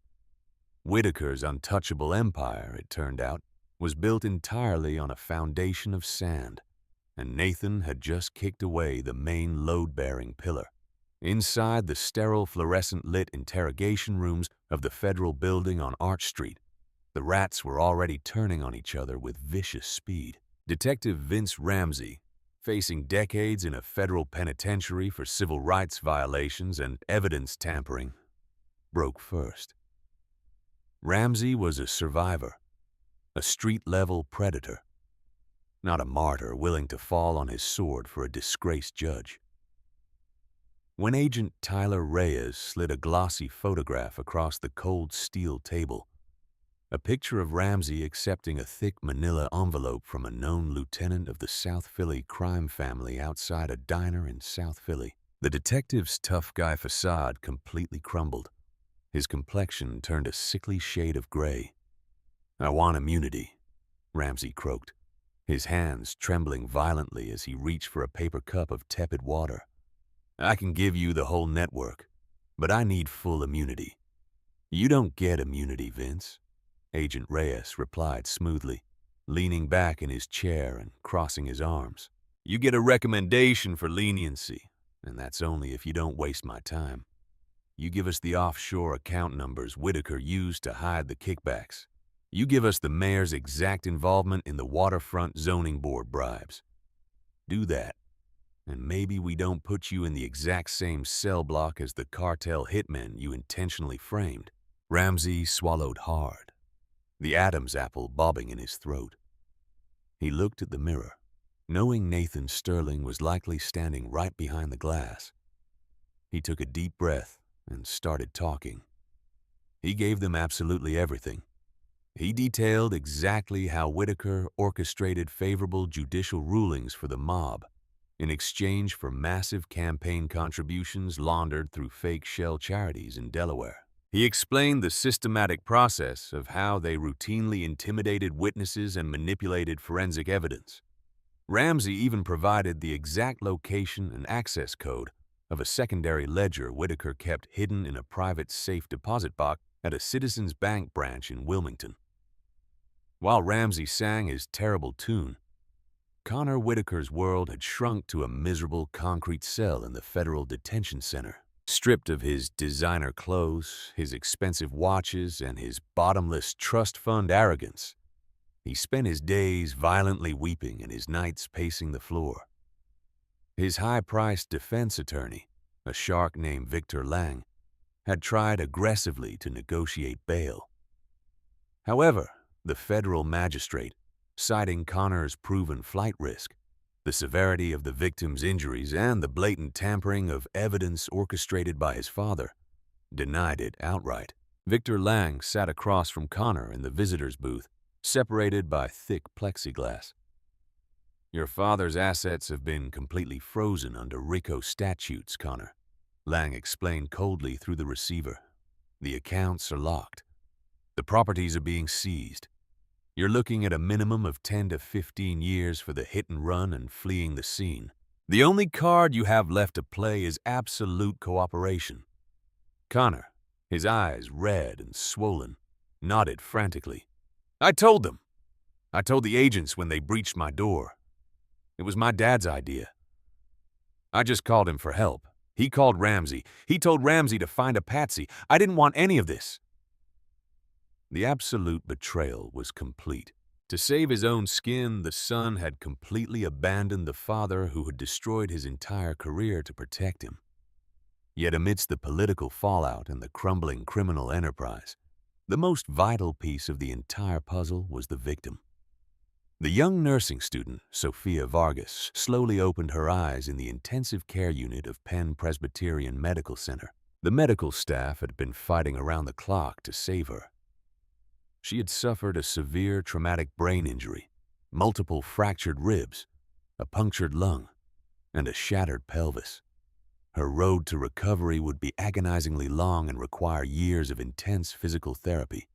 Whitaker's untouchable empire, it turned out, was built entirely on a foundation of sand, and Nathan had just kicked away the main load-bearing pillar. Inside the sterile fluorescent-lit interrogation rooms of the federal building on Arch Street, the rats were already turning on each other with vicious speed. Detective Vince Ramsey, facing decades in a federal penitentiary for civil rights violations and evidence tampering, broke first. Ramsey was a survivor, a street-level predator, not a martyr willing to fall on his sword for a disgraced judge. When Agent Tyler Reyes slid a glossy photograph across the cold steel table, a picture of Ramsey accepting a thick manila envelope from a known lieutenant of the South Philly crime family outside a diner in South Philly, the detective's tough guy facade completely crumbled. His complexion turned a sickly shade of gray. "I want immunity," Ramsey croaked, his hands trembling violently as he reached for a paper cup of tepid water. "I can give you the whole network, but I need full immunity." "You don't get immunity, Vince," Agent Reyes replied smoothly, leaning back in his chair and crossing his arms. "You get a recommendation for leniency, and that's only if you don't waste my time. You give us the offshore account numbers Whitaker used to hide the kickbacks. You give us the mayor's exact involvement in the waterfront zoning board bribes. Do that, and maybe we don't put you in the exact same cell block as the cartel hitmen you intentionally framed." Ramsey swallowed hard, the Adam's apple bobbing in his throat. He looked at the mirror, knowing Nathan Sterling was likely standing right behind the glass. He took a deep breath and started talking. He gave them absolutely everything. He detailed exactly how Whitaker orchestrated favorable judicial rulings for the mob in exchange for massive campaign contributions laundered through fake shell charities in Delaware. He explained the systematic process of how they routinely intimidated witnesses and manipulated forensic evidence. Ramsey even provided the exact location and access code of a secondary ledger Whitaker kept hidden in a private safe deposit box at a Citizens Bank branch in Wilmington. While Ramsey sang his terrible tune, Connor Whitaker's world had shrunk to a miserable concrete cell in the federal detention center. Stripped of his designer clothes, his expensive watches, and his bottomless trust fund arrogance, he spent his days violently weeping and his nights pacing the floor. His high-priced defense attorney, a shark named Victor Lang, had tried aggressively to negotiate bail. However, the federal magistrate, citing Connor's proven flight risk, the severity of the victim's injuries, and the blatant tampering of evidence orchestrated by his father, denied it outright. Victor Lang sat across from Connor in the visitor's booth, separated by thick plexiglass. Your father's assets have been completely frozen under RICO statutes, Connor. Lang explained coldly through the receiver. The accounts are locked. The properties are being seized. You're looking at a minimum of 10 to 15 years for the hit and run and fleeing the scene. The only card you have left to play is absolute cooperation. Connor, his eyes red and swollen, nodded frantically. I told them. I told the agents when they breached my door. It was my dad's idea. I just called him for help. He called Ramsey. He told Ramsey to find a patsy. I didn't want any of this. The absolute betrayal was complete. To save his own skin, the son had completely abandoned the father who had destroyed his entire career to protect him. Yet amidst the political fallout and the crumbling criminal enterprise, the most vital piece of the entire puzzle was the victim. The young nursing student, Sophia Vargas, slowly opened her eyes in the intensive care unit of Penn Presbyterian Medical Center. The medical staff had been fighting around the clock to save her. She had suffered a severe traumatic brain injury, multiple fractured ribs, a punctured lung, and a shattered pelvis. Her road to recovery would be agonizingly long and require years of intense physical therapy.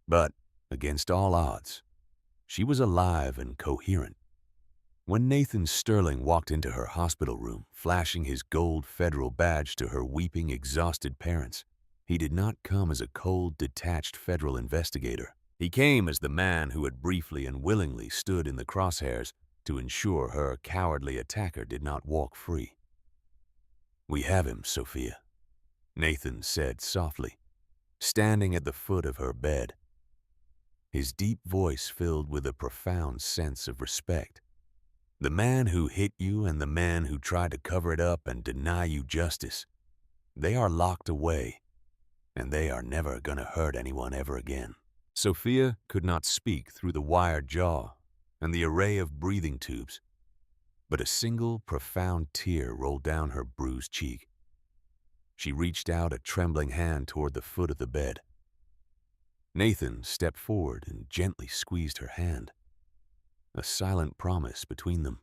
But, against all odds, she was alive and coherent. When Nathan Sterling walked into her hospital room, flashing his gold federal badge to her weeping, exhausted parents, he did not come as a cold, detached federal investigator. He came as the man who had briefly and willingly stood in the crosshairs to ensure her cowardly attacker did not walk free. We have him, Sophia, Nathan said softly, standing at the foot of her bed. His deep voice filled with a profound sense of respect. The man who hit you and the man who tried to cover it up and deny you justice, they are locked away, and they are never going to hurt anyone ever again. Sophia could not speak through the wired jaw and the array of breathing tubes, but a single profound tear rolled down her bruised cheek. She reached out a trembling hand toward the foot of the bed. Nathan stepped forward and gently squeezed her hand, a silent promise between them.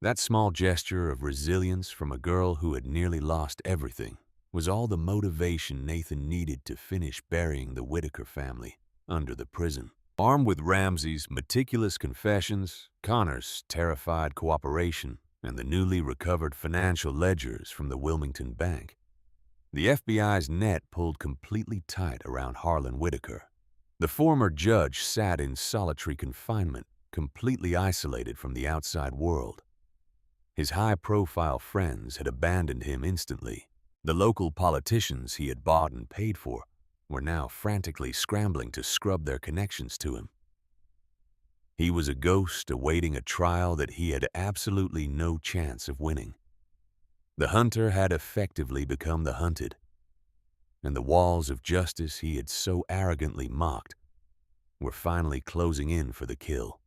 That small gesture of resilience from a girl who had nearly lost everything was all the motivation Nathan needed to finish burying the Whitaker family under the prison. Armed with Ramsey's meticulous confessions, Connor's terrified cooperation, and the newly recovered financial ledgers from the Wilmington Bank, the FBI's net pulled completely tight around Harlan Whitaker. The former judge sat in solitary confinement, completely isolated from the outside world. His high-profile friends had abandoned him instantly. The local politicians he had bought and paid for were now frantically scrambling to scrub their connections to him. He was a ghost awaiting a trial that he had absolutely no chance of winning. The hunter had effectively become the hunted, and the walls of justice he had so arrogantly mocked were finally closing in for the kill.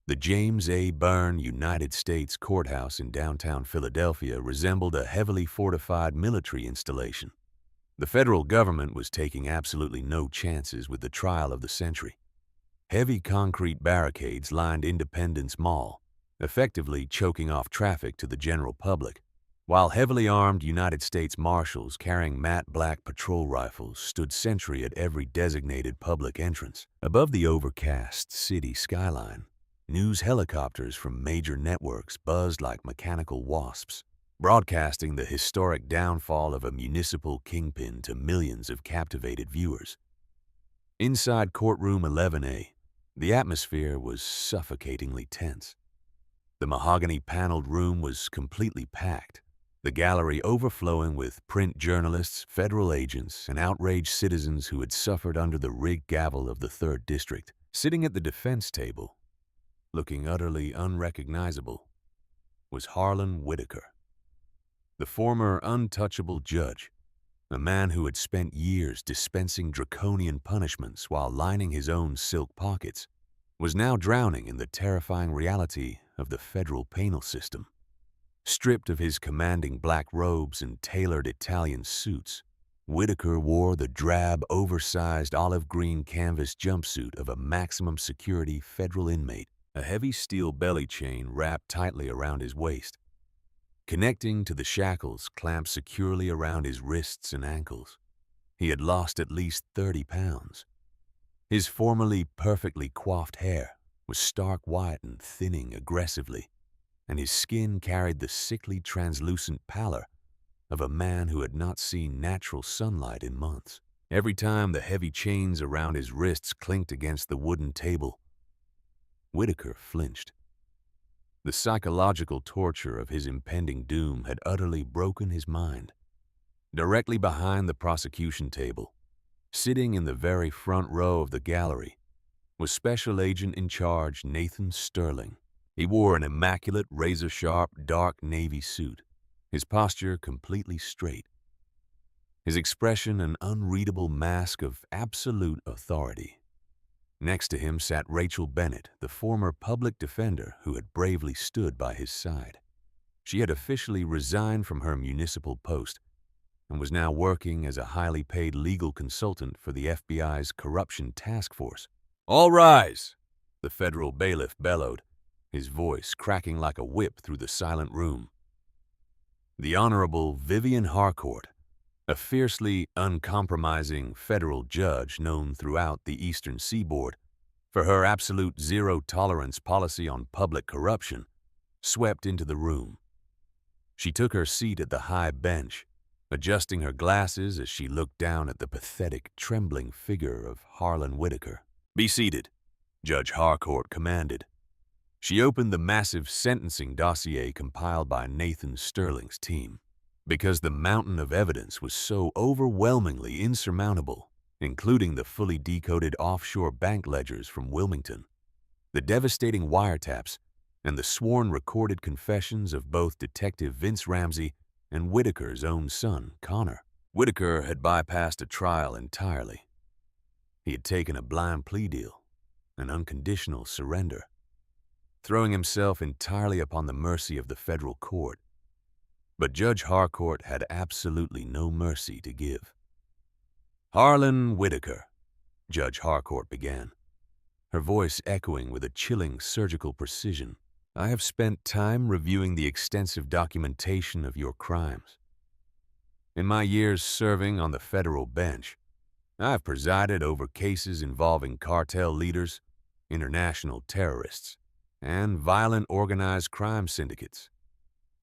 The James A. Byrne United States Courthouse in downtown Philadelphia resembled a heavily fortified military installation. The federal government was taking absolutely no chances with the trial of the century. Heavy concrete barricades lined Independence Mall, effectively choking off traffic to the general public, while heavily armed United States Marshals carrying matte black patrol rifles stood sentry at every designated public entrance. Above the overcast city skyline, news helicopters from major networks buzzed like mechanical wasps, broadcasting the historic downfall of a municipal kingpin to millions of captivated viewers. Inside courtroom 11A, the atmosphere was suffocatingly tense. The mahogany-paneled room was completely packed, the gallery overflowing with print journalists, federal agents, and outraged citizens who had suffered under the rigged gavel of the 3rd District. Sitting at the defense table, looking utterly unrecognizable, was Harlan Whitaker, the former untouchable judge, a man who had spent years dispensing draconian punishments while lining his own silk pockets, was now drowning in the terrifying reality of the federal penal system. Stripped of his commanding black robes and tailored Italian suits, Whitaker wore the drab, oversized olive green canvas jumpsuit of a maximum security federal inmate, a heavy steel belly chain wrapped tightly around his waist, connecting to the shackles clamped securely around his wrists and ankles. He had lost at least 30 pounds. His formerly perfectly coiffed hair was stark white and thinning aggressively, and his skin carried the sickly translucent pallor of a man who had not seen natural sunlight in months. Every time the heavy chains around his wrists clinked against the wooden table, Whitaker flinched. The psychological torture of his impending doom had utterly broken his mind. Directly behind the prosecution table, sitting in the very front row of the gallery, was Special Agent in Charge Nathan Sterling. He wore an immaculate, razor-sharp, dark navy suit, his posture completely straight, his expression an unreadable mask of absolute authority. Next to him sat Rachel Bennett, the former public defender who had bravely stood by his side. She had officially resigned from her municipal post and was now working as a highly paid legal consultant for the FBI's corruption task force. "All rise!" the federal bailiff bellowed, his voice cracking like a whip through the silent room. The Honorable Vivian Harcourt, a fiercely uncompromising federal judge known throughout the Eastern Seaboard for her absolute zero-tolerance policy on public corruption, swept into the room. She took her seat at the high bench, adjusting her glasses as she looked down at the pathetic, trembling figure of Harlan Whitaker. "Be seated," Judge Harcourt commanded. She opened the massive sentencing dossier compiled by Nathan Sterling's team. Because the mountain of evidence was so overwhelmingly insurmountable, including the fully decoded offshore bank ledgers from Wilmington, the devastating wiretaps, and the sworn recorded confessions of both Detective Vince Ramsey and Whitaker's own son, Connor. Whitaker had bypassed a trial entirely. He had taken a blind plea deal, an unconditional surrender, throwing himself entirely upon the mercy of the federal court. But Judge Harcourt had absolutely no mercy to give. "Harlan Whitaker," Judge Harcourt began, her voice echoing with a chilling surgical precision, "I have spent time reviewing the extensive documentation of your crimes. In my years serving on the federal bench, I have presided over cases involving cartel leaders, international terrorists, and violent organized crime syndicates.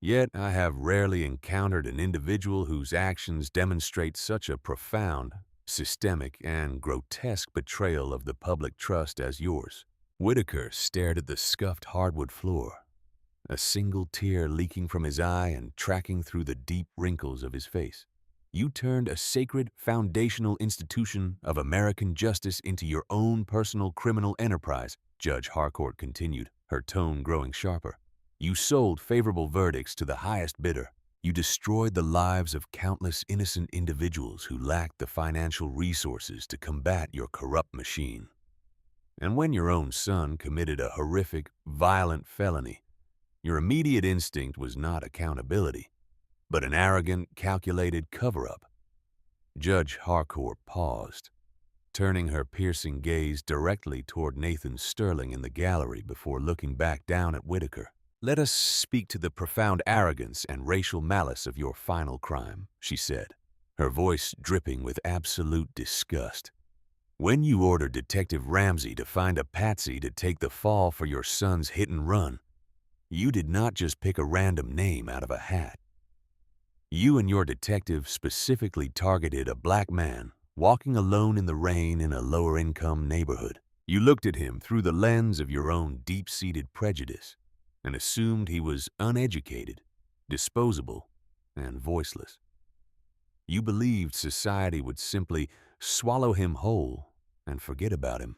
Yet I have rarely encountered an individual whose actions demonstrate such a profound, systemic, and grotesque betrayal of the public trust as yours." Whitaker stared at the scuffed hardwood floor, a single tear leaking from his eye and tracking through the deep wrinkles of his face. "You turned a sacred, foundational institution of American justice into your own personal criminal enterprise," Judge Harcourt continued, her tone growing sharper. "You sold favorable verdicts to the highest bidder. You destroyed the lives of countless innocent individuals who lacked the financial resources to combat your corrupt machine. And when your own son committed a horrific, violent felony, your immediate instinct was not accountability, but an arrogant, calculated cover-up." Judge Harcourt paused, turning her piercing gaze directly toward Nathan Sterling in the gallery before looking back down at Whitaker. "Let us speak to the profound arrogance and racial malice of your final crime," she said, her voice dripping with absolute disgust. "When you ordered Detective Ramsey to find a patsy to take the fall for your son's hit and run, you did not just pick a random name out of a hat. You and your detective specifically targeted a black man walking alone in the rain in a lower-income neighborhood. You looked at him through the lens of your own deep-seated prejudice and assumed he was uneducated, disposable, and voiceless. You believed society would simply swallow him whole and forget about him.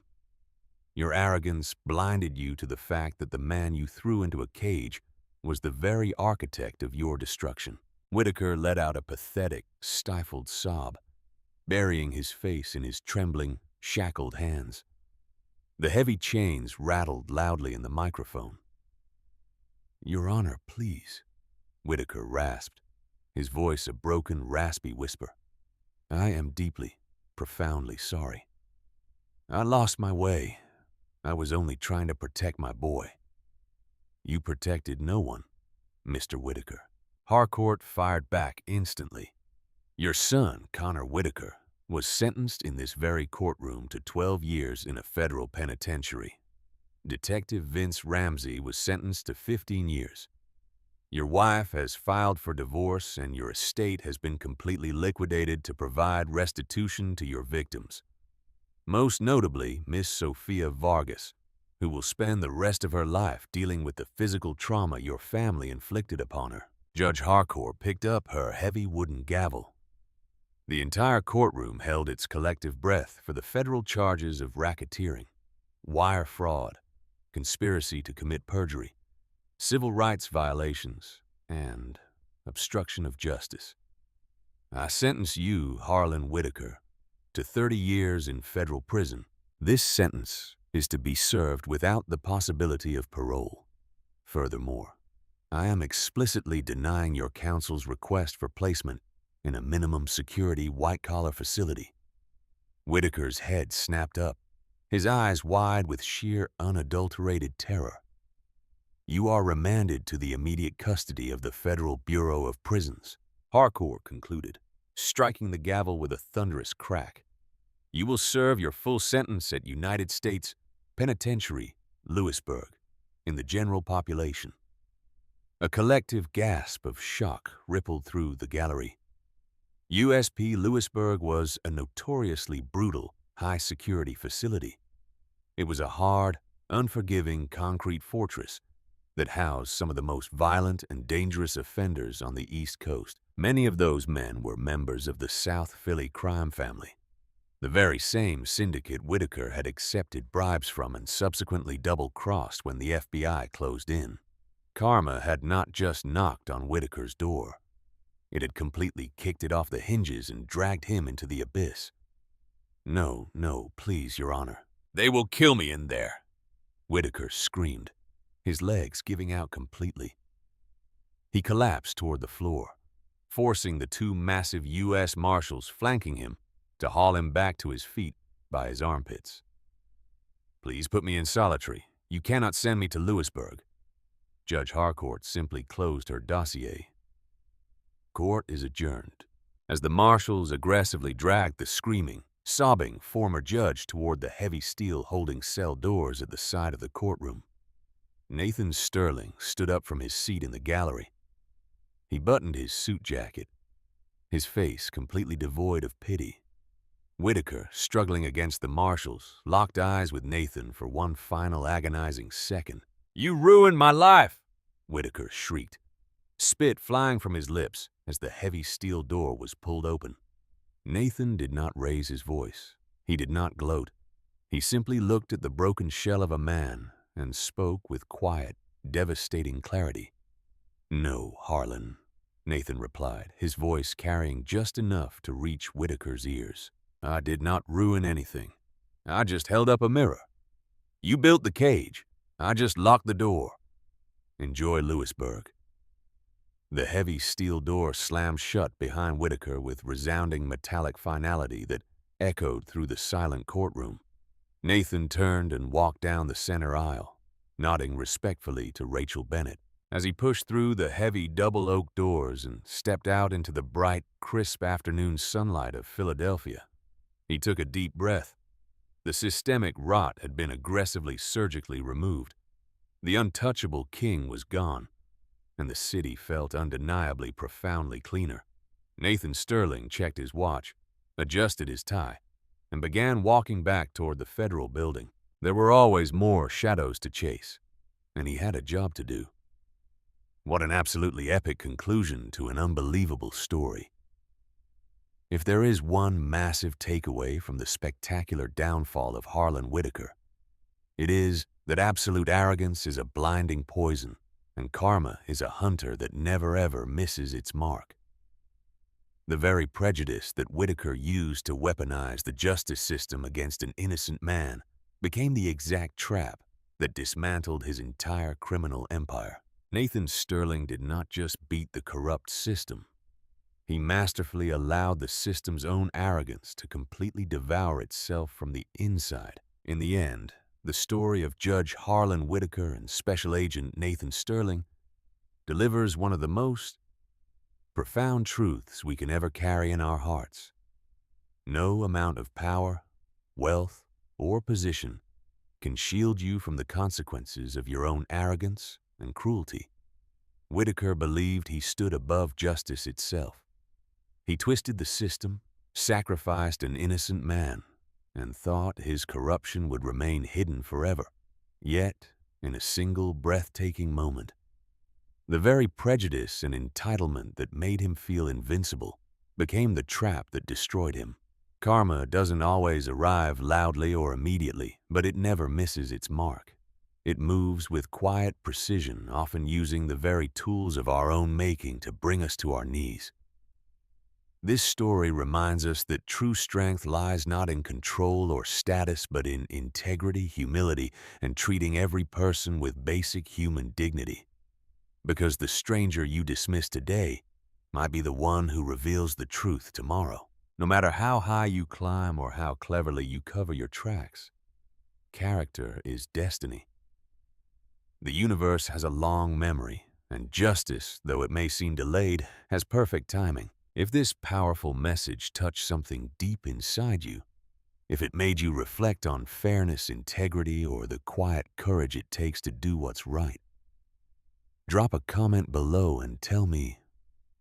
Your arrogance blinded you to the fact that the man you threw into a cage was the very architect of your destruction." Whitaker let out a pathetic, stifled sob, burying his face in his trembling, shackled hands. The heavy chains rattled loudly in the microphone. "Your Honor, please," Whitaker rasped, his voice a broken, raspy whisper. "I am deeply, profoundly sorry. I lost my way. I was only trying to protect my boy." "You protected no one, Mr. Whitaker." Harcourt fired back instantly. "Your son, Connor Whitaker, was sentenced in this very courtroom to 12 years in a federal penitentiary. Detective Vince Ramsey was sentenced to 15 years. Your wife has filed for divorce and your estate has been completely liquidated to provide restitution to your victims. Most notably, Miss Sophia Vargas, who will spend the rest of her life dealing with the physical trauma your family inflicted upon her." Judge Harcourt picked up her heavy wooden gavel. The entire courtroom held its collective breath for the federal charges of racketeering, wire fraud, conspiracy to commit perjury, civil rights violations, and obstruction of justice. "I sentence you, Harlan Whitaker, to 30 years in federal prison. This sentence is to be served without the possibility of parole. Furthermore, I am explicitly denying your counsel's request for placement in a minimum security white-collar facility." Whitaker's head snapped up, his eyes wide with sheer unadulterated terror. "You are remanded to the immediate custody of the Federal Bureau of Prisons," Harcourt concluded, striking the gavel with a thunderous crack. "You will serve your full sentence at United States Penitentiary, Lewisburg, in the general population." A collective gasp of shock rippled through the gallery. USP Lewisburg was a notoriously brutal, high-security facility. It was a hard, unforgiving concrete fortress that housed some of the most violent and dangerous offenders on the East Coast. Many of those men were members of the South Philly crime family, the very same syndicate Whitaker had accepted bribes from and subsequently double-crossed when the FBI closed in. Karma had not just knocked on Whitaker's door. It had completely kicked it off the hinges and dragged him into the abyss. "No, no, please, Your Honor. They will kill me in there," Whitaker screamed, his legs giving out completely. He collapsed toward the floor, forcing the two massive U.S. Marshals flanking him to haul him back to his feet by his armpits. "Please put me in solitary. You cannot send me to Lewisburg." Judge Harcourt simply closed her dossier. Court is adjourned, as the marshals aggressively dragged the screaming, sobbing former judge toward the heavy steel holding cell doors at the side of the courtroom. Nathan Sterling stood up from his seat in the gallery. He buttoned his suit jacket, his face completely devoid of pity. Whitaker, struggling against the marshals, locked eyes with Nathan for one final agonizing second. "You ruined my life!" Whitaker shrieked, spit flying from his lips as the heavy steel door was pulled open. Nathan did not raise his voice. He did not gloat. He simply looked at the broken shell of a man and spoke with quiet, devastating clarity. "No, Harlan," Nathan replied, his voice carrying just enough to reach Whitaker's ears. "I did not ruin anything. I just held up a mirror. You built the cage. I just locked the door. Enjoy Lewisburg." The heavy steel door slammed shut behind Whitaker with resounding metallic finality that echoed through the silent courtroom. Nathan turned and walked down the center aisle, nodding respectfully to Rachel Bennett. As he pushed through the heavy double oak doors and stepped out into the bright, crisp afternoon sunlight of Philadelphia, he took a deep breath. The systemic rot had been aggressively surgically removed. The untouchable king was gone, and the city felt undeniably profoundly cleaner. Nathan Sterling checked his watch, adjusted his tie, and began walking back toward the federal building. There were always more shadows to chase, and he had a job to do. What an absolutely epic conclusion to an unbelievable story. If there is one massive takeaway from the spectacular downfall of Harlan Whitaker, it is that absolute arrogance is a blinding poison, and karma is a hunter that never ever misses its mark. The very prejudice that Whitaker used to weaponize the justice system against an innocent man became the exact trap that dismantled his entire criminal empire. Nathan Sterling did not just beat the corrupt system. He masterfully allowed the system's own arrogance to completely devour itself from the inside. In the end, the story of Judge Harlan Whitaker and Special Agent Nathan Sterling delivers one of the most profound truths we can ever carry in our hearts. No amount of power, wealth, or position can shield you from the consequences of your own arrogance and cruelty. Whitaker believed he stood above justice itself. He twisted the system, sacrificed an innocent man, and thought his corruption would remain hidden forever. Yet, in a single breathtaking moment, the very prejudice and entitlement that made him feel invincible became the trap that destroyed him. Karma doesn't always arrive loudly or immediately, but it never misses its mark. It moves with quiet precision, often using the very tools of our own making to bring us to our knees. This story reminds us that true strength lies not in control or status, but in integrity, humility, and treating every person with basic human dignity. Because the stranger you dismiss today might be the one who reveals the truth tomorrow. No matter how high you climb or how cleverly you cover your tracks, character is destiny. The universe has a long memory, and justice, though it may seem delayed, has perfect timing. If this powerful message touched something deep inside you, if it made you reflect on fairness, integrity, or the quiet courage it takes to do what's right, drop a comment below and tell me,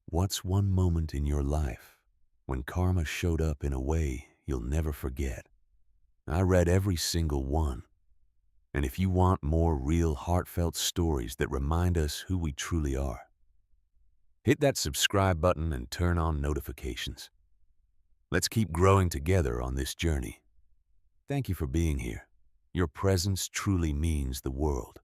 what's one moment in your life when karma showed up in a way you'll never forget? I read every single one. And if you want more real, heartfelt stories that remind us who we truly are, hit that subscribe button and turn on notifications. Let's keep growing together on this journey. Thank you for being here. Your presence truly means the world.